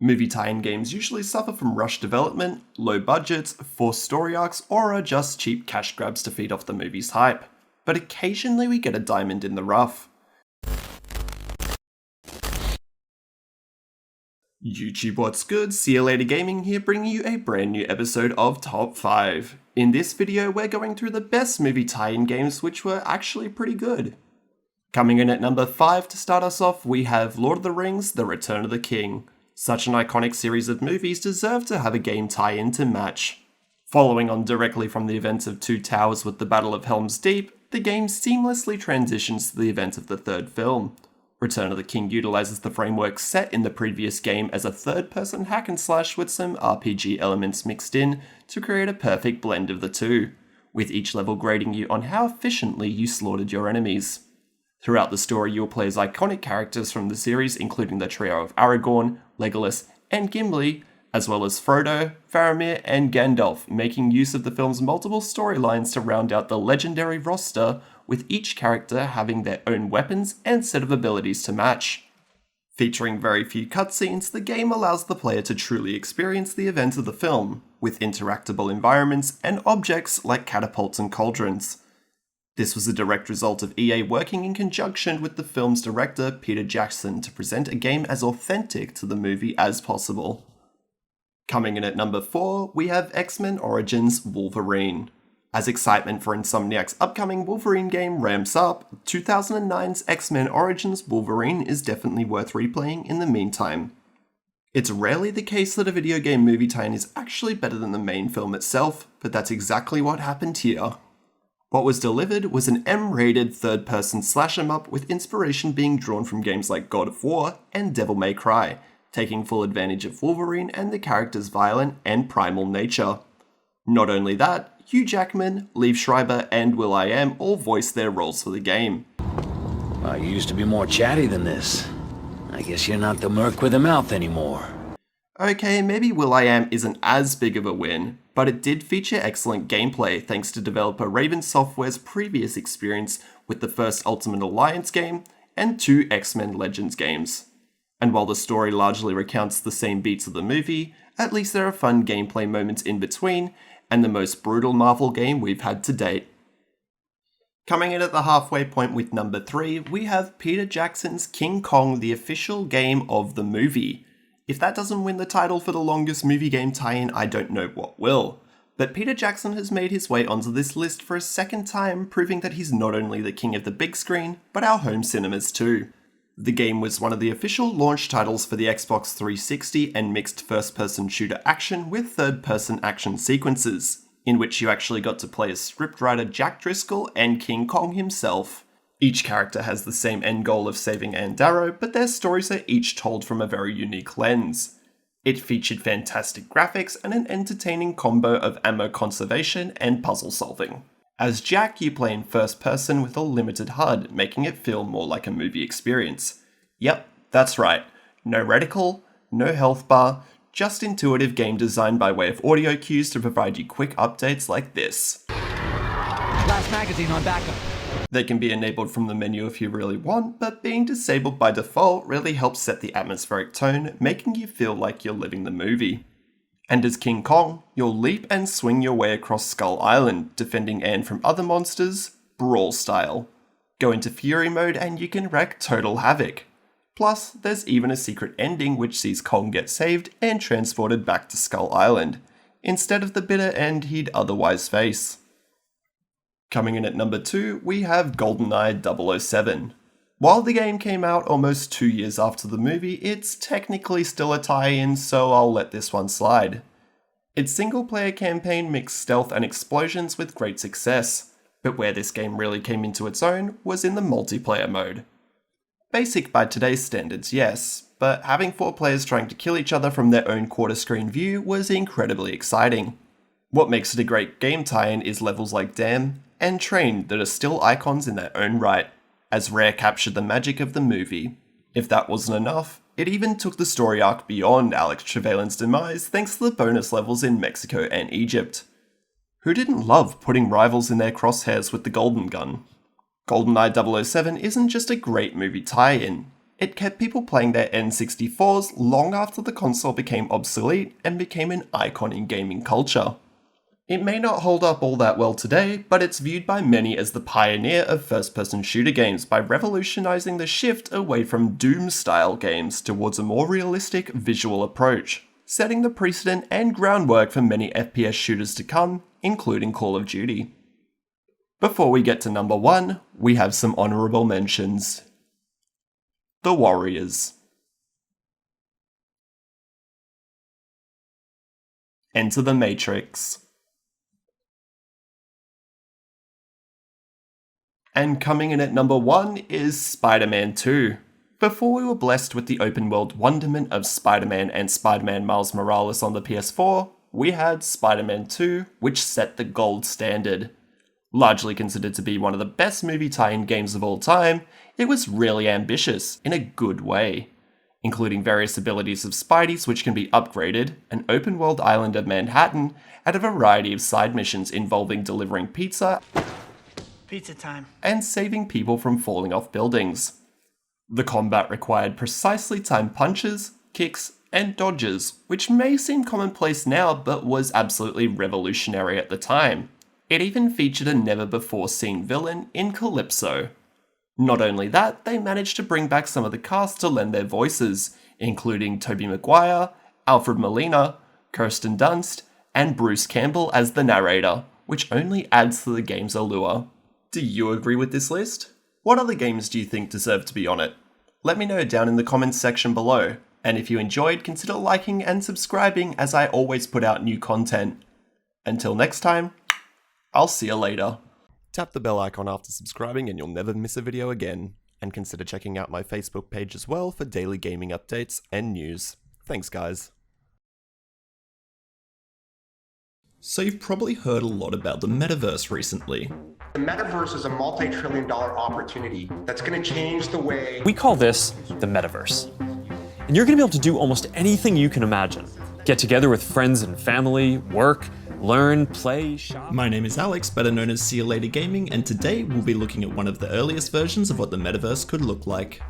Movie tie-in games usually suffer from rushed development, low budgets, forced story arcs, or are just cheap cash grabs to feed off the movie's hype. But occasionally we get a diamond in the rough. YouTube, what's good? XhiaGaming here, bringing you a brand new episode of Top 5. In this video, we're going through the best movie tie-in games which were actually pretty good. Coming in at number 5 to start us off, we have Lord of the Rings: The Return of the King. Such an iconic series of movies deserve to have a game tie-in to match. Following on directly from the events of Two Towers with the Battle of Helm's Deep, the game seamlessly transitions to the events of the third film. Return of the King utilizes the framework set in the previous game as a third-person hack-and-slash with some RPG elements mixed in to create a perfect blend of the two, with each level grading you on how efficiently you slaughtered your enemies. Throughout the story, you'll play as iconic characters from the series, including the trio of Aragorn, Legolas, and Gimli, as well as Frodo, Faramir, and Gandalf, making use of the film's multiple storylines to round out the legendary roster, with each character having their own weapons and set of abilities to match. Featuring very few cutscenes, the game allows the player to truly experience the events of the film, with interactable environments and objects like catapults and cauldrons. This was a direct result of EA working in conjunction with the film's director, Peter Jackson, to present a game as authentic to the movie as possible. Coming in at number 4, we have X-Men Origins Wolverine. As excitement for Insomniac's upcoming Wolverine game ramps up, 2009's X-Men Origins Wolverine is definitely worth replaying in the meantime. It's rarely the case that a video game movie tie-in is actually better than the main film itself, but that's exactly what happened here. What was delivered was an M-rated third-person slash-em-up with inspiration being drawn from games like God of War and Devil May Cry, taking full advantage of Wolverine and the character's violent and primal nature. Not only that, Hugh Jackman, Liev Schreiber, and will.i.am all voiced their roles for the game. Well, you used to be more chatty than this. I guess you're not the merc with a mouth anymore. Okay, maybe will.i.am isn't as big of a win, but it did feature excellent gameplay thanks to developer Raven Software's previous experience with the first Ultimate Alliance game and 2 X-Men Legends games. And while the story largely recounts the same beats of the movie, at least there are fun gameplay moments in between, and the most brutal Marvel game we've had to date. Coming in at the halfway point with number 3, we have Peter Jackson's King Kong, the official game of the movie. If that doesn't win the title for the longest movie game tie-in, I don't know what will. But Peter Jackson has made his way onto this list for a second time, proving that he's not only the king of the big screen, but our home cinemas too. The game was one of the official launch titles for the Xbox 360 and mixed first-person shooter action with third-person action sequences, in which you actually got to play as scriptwriter Jack Driscoll and King Kong himself. Each character has the same end goal of saving Ann Darrow, but their stories are each told from a very unique lens. It featured fantastic graphics and an entertaining combo of ammo conservation and puzzle solving. As Jack, you play in first person with a limited HUD, making it feel more like a movie experience. Yep, that's right. No reticle, no health bar, just intuitive game design by way of audio cues to provide you quick updates like this. Last magazine on backup. They can be enabled from the menu if you really want, but being disabled by default really helps set the atmospheric tone, making you feel like you're living the movie. And as King Kong, you'll leap and swing your way across Skull Island, defending Anne from other monsters, brawl style. Go into Fury mode and you can wreak total havoc. Plus, there's even a secret ending which sees Kong get saved and transported back to Skull Island, instead of the bitter end he'd otherwise face. Coming in at number 2, we have GoldenEye 007. While the game came out almost 2 years after the movie, it's technically still a tie-in, so I'll let this one slide. Its single-player campaign mixed stealth and explosions with great success, but where this game really came into its own was in the multiplayer mode. Basic by today's standards, yes, but having 4 players trying to kill each other from their own quarter-screen view was incredibly exciting. What makes it a great game tie-in is levels like Dam and Train that are still icons in their own right, as Rare captured the magic of the movie. If that wasn't enough, it even took the story arc beyond Alex Trevelyan's demise thanks to the bonus levels in Mexico and Egypt. Who didn't love putting rivals in their crosshairs with the golden gun? GoldenEye 007 isn't just a great movie tie-in, It kept people playing their N64s long after the console became obsolete and became an icon in gaming culture. It may not hold up all that well today, but it's viewed by many as the pioneer of first-person shooter games by revolutionizing the shift away from Doom-style games towards a more realistic visual approach, setting the precedent and groundwork for many FPS shooters to come, including Call of Duty. Before we get to number 1, we have some honourable mentions. The Warriors. Enter the Matrix. And coming in at number 1 is Spider-Man 2. Before we were blessed with the open world wonderment of Spider-Man and Spider-Man Miles Morales on the PS4, we had Spider-Man 2, which set the gold standard. Largely considered to be one of the best movie tie-in games of all time, it was really ambitious, in a good way. Including various abilities of Spidey's which can be upgraded, an open world island of Manhattan, and a variety of side missions involving delivering pizza time. And saving people from falling off buildings. The combat required precisely timed punches, kicks, and dodges, which may seem commonplace now but was absolutely revolutionary at the time. It even featured a never-before-seen villain in Calypso. Not only that, they managed to bring back some of the cast to lend their voices, including Tobey Maguire, Alfred Molina, Kirsten Dunst, and Bruce Campbell as the narrator, which only adds to the game's allure. Do you agree with this list? What other games do you think deserve to be on it? Let me know down in the comments section below, and if you enjoyed, consider liking and subscribing as I always put out new content. Until next time, I'll see you later. Tap the bell icon after subscribing and you'll never miss a video again. And consider checking out my Facebook page as well for daily gaming updates and news. Thanks guys. So you've probably heard a lot about the metaverse recently. The metaverse is a multi-trillion-dollar opportunity that's going to change the way... We call this the metaverse. And you're going to be able to do almost anything you can imagine. Get together with friends and family, work, learn, play, shop. My name is Alex, better known as XhiaGaming, and today we'll be looking at one of the earliest versions of what the metaverse could look like.